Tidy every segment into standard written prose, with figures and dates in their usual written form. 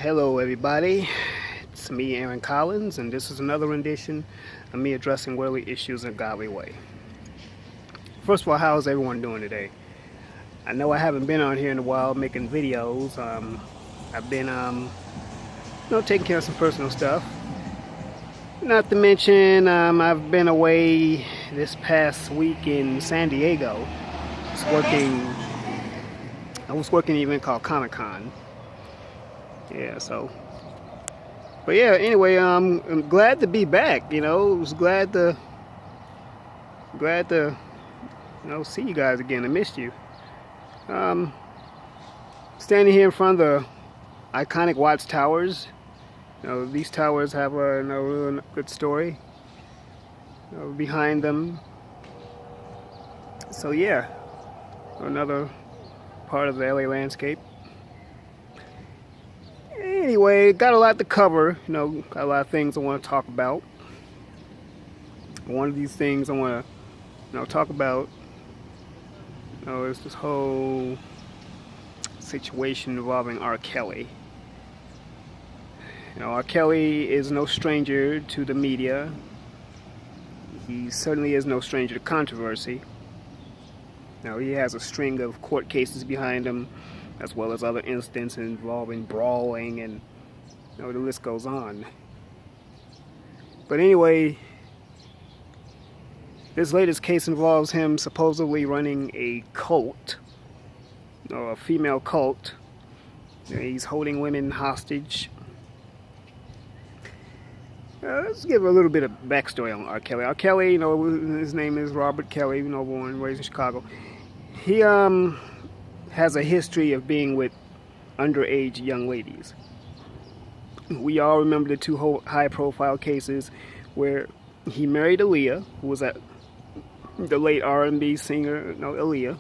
Hello everybody, it's me Aaron Collins, and this is another rendition of me addressing worldly issues in a godly way. First of all, how is everyone doing today? I know I haven't been on here in a while making videos. I've been taking care of some personal stuff. Not to mention I've been away this past week in San Diego. I was working an event called Comic-Con. Yeah, but yeah, anyway, I'm glad to be back. I was glad to see you guys again. I missed you. Standing here in front of the iconic watchtowers. These towers have a real good story behind them. So yeah, another part of the LA landscape. Anyway, got a lot to cover. Got a lot of things I want to talk about. One of these things I want to talk about is this whole situation involving R. Kelly. R. Kelly is no stranger to the media. He certainly is no stranger to controversy. He has a string of court cases behind him, as well as other incidents involving brawling, and the list goes on. But anyway, this latest case involves him supposedly running a cult, a female cult. He's holding women hostage. Let's give a little bit of backstory on R. Kelly. R. Kelly, his name is Robert Kelly, born and raised in Chicago. He has a history of being with underage young ladies. We all remember the two high-profile cases where he married Aaliyah, who was the late R&B singer, Aaliyah.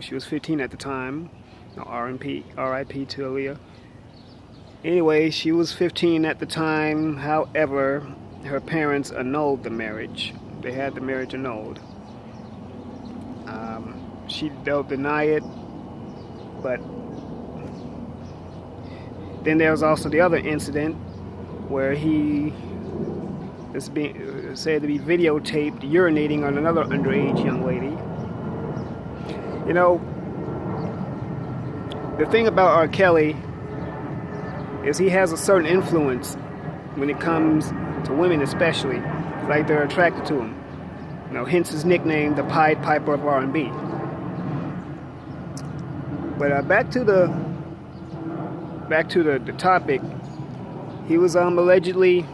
She was 15 at the time. R.I.P. to Aaliyah. Anyway, she was 15 at the time. However, her parents annulled the marriage. They had the marriage annulled. They'll deny it, but then there was also the other incident where he is being said to be videotaped urinating on another underage young lady. The thing about R. Kelly is he has a certain influence when it comes to women, especially. Like, they're attracted to him. Hence his nickname, the Pied Piper of R&B. But back to the topic. He was allegedly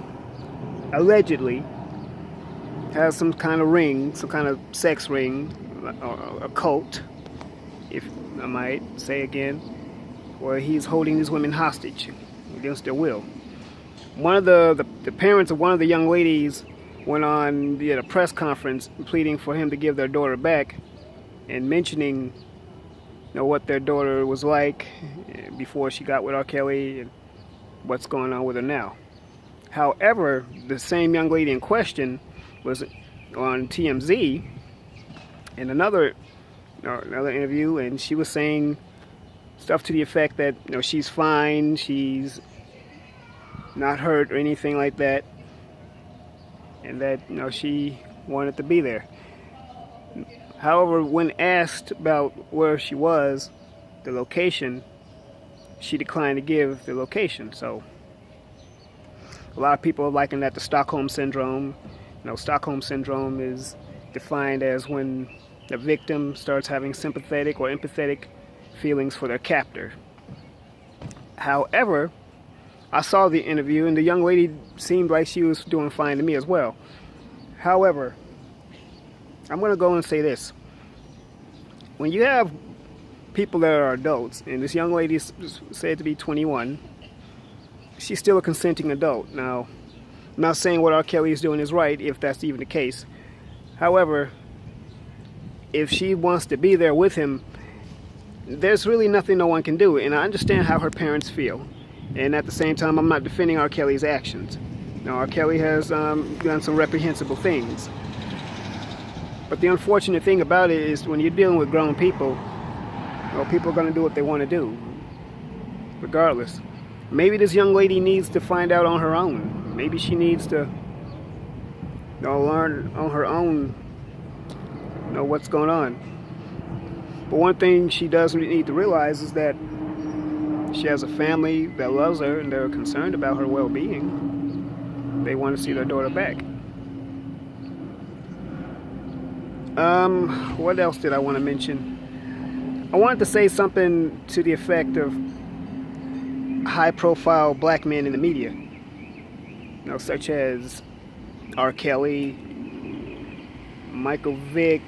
has some kind of ring, some kind of sex ring, or a cult, if I might say again, where he's holding these women hostage against their will. One of the parents of one of the young ladies went on a press conference pleading for him to give their daughter back, and mentioning what their daughter was like before she got with R. Kelly and what's going on with her now. However, the same young lady in question was on TMZ in another interview, and she was saying stuff to the effect that she's fine, she's not hurt or anything like that, and that she wanted to be there. However, when asked about where she was, the location, she declined to give the location. So a lot of people liken that to Stockholm Syndrome. Stockholm Syndrome is defined as when the victim starts having sympathetic or empathetic feelings for their captor. However, I saw the interview, and the young lady seemed like she was doing fine to me as well. However, I'm going to go and say this. When you have people that are adults, and this young lady is said to be 21, she's still a consenting adult. Now, I'm not saying what R. Kelly is doing is right, if that's even the case. However, if she wants to be there with him, there's really nothing no one can do. And I understand how her parents feel. And at the same time, I'm not defending R. Kelly's actions. R. Kelly has done some reprehensible things. But the unfortunate thing about it is when you're dealing with grown people, people are going to do what they want to do, regardless. maybe this young lady needs to find out on her own. Maybe she needs to learn on her own, what's going on. But one thing she does need to realize is that she has a family that loves her and they're concerned about her well-being. They want to see their daughter back. What else did I want to mention? I wanted to say something to the effect of high-profile black men in the media, such as R. Kelly, Michael Vick,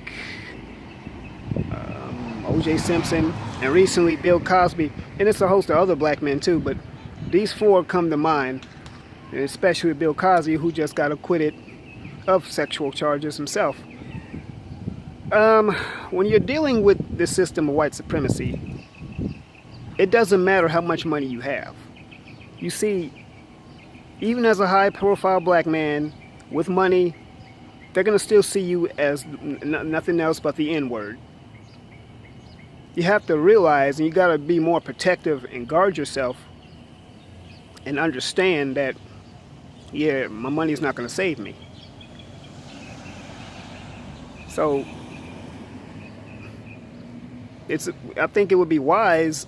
O.J. Simpson, and recently Bill Cosby, and it's a host of other black men too, but these four come to mind, especially Bill Cosby, who just got acquitted of sexual charges himself. When you're dealing with this system of white supremacy, it doesn't matter how much money you have. You see, even as a high-profile black man with money, they're going to still see you as nothing else but the N-word. You have to realize, and you got to be more protective and guard yourself and understand that, yeah, my money's not going to save me. So I think it would be wise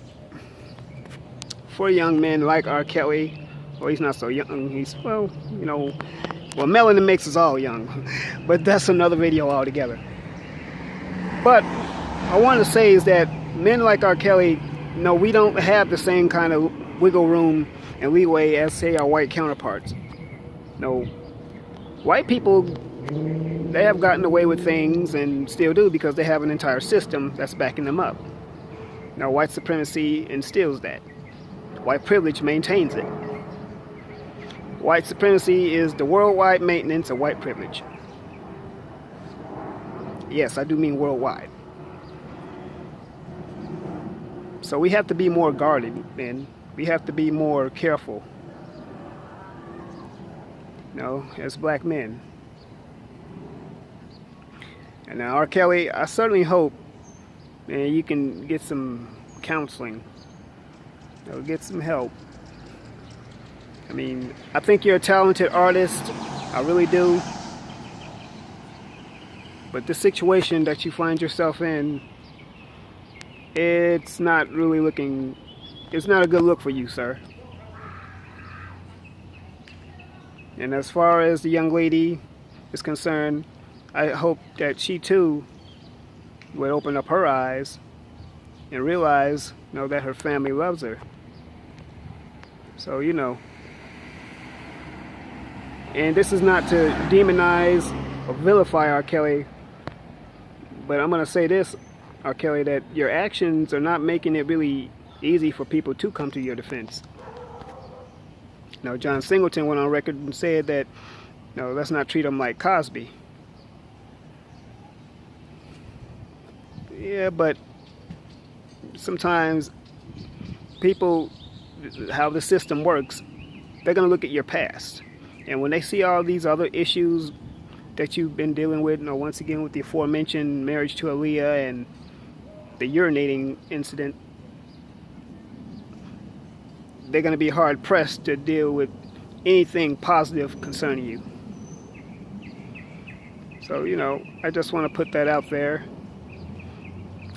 for young men like R. Kelly. Well, he's not so young. He's, well, melanin makes us all young. But that's another video altogether. But I want to say is that men like R. Kelly, we don't have the same kind of wiggle room and leeway as, say, our white counterparts. White people, they have gotten away with things and still do because they have an entire system that's backing them up. White supremacy instills that. White privilege maintains it. White supremacy is the worldwide maintenance of white privilege. Yes, I do mean worldwide. So we have to be more guarded, and we have to be more careful, as black men. And now, R. Kelly, I certainly hope, you can get some counseling, get some help. I mean, I think you're a talented artist, I really do. But the situation that you find yourself in, it's not really looking, it's not a good look for you, sir. And as far as the young lady is concerned, I hope that she too would open up her eyes and realize, that her family loves her. So, and this is not to demonize or vilify R. Kelly, but I'm going to say this, R. Kelly, that your actions are not making it really easy for people to come to your defense. John Singleton went on record and said that, let's not treat him like Cosby. Yeah, but sometimes people, how the system works, they're going to look at your past. And when they see all these other issues that you've been dealing with, once again with the aforementioned marriage to Aaliyah and the urinating incident, they're going to be hard pressed to deal with anything positive concerning you. So, I just want to put that out there.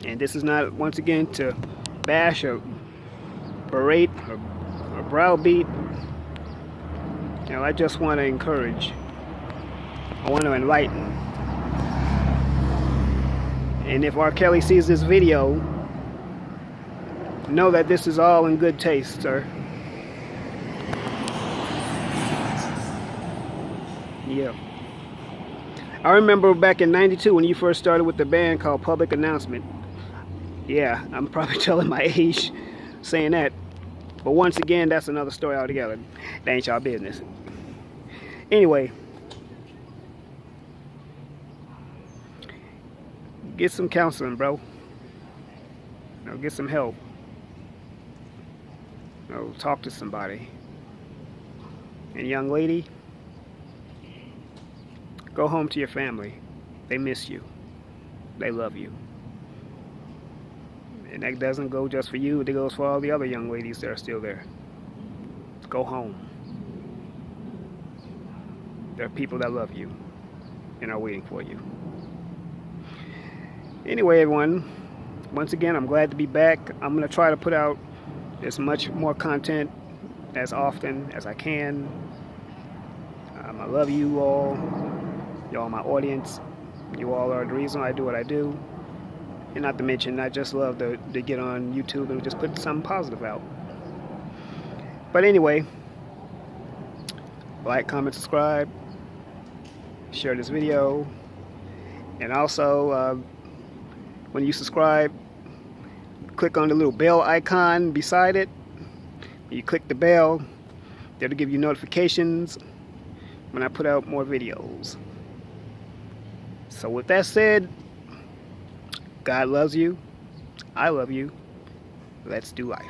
And this is not, once again, to bash or berate or browbeat. I just want to encourage. I want to enlighten. And if R. Kelly sees this video, know that this is all in good taste, sir. Yeah. I remember back in '92 when you first started with the band called Public Announcement. Yeah, I'm probably telling my age saying that. But once again, that's another story altogether. That ain't y'all business. Anyway, get some counseling, bro. Get some help. Talk to somebody. And young lady, go home to your family. They miss you. They love you. And that doesn't go just for you, it goes for all the other young ladies that are still there. Go home. There are people that love you and are waiting for you. Anyway, everyone, once again, I'm glad to be back. I'm going to try to put out as much more content as often as I can. I love you all. Y'all my audience. You all are the reason I do what I do. And not to mention, I just love to get on YouTube and just put something positive out. But anyway, like, comment, subscribe, share this video, and also when you subscribe, click on the little bell icon beside it. You click the bell, that'll give you notifications when I put out more videos. So with that said, God loves you, I love you, let's do life.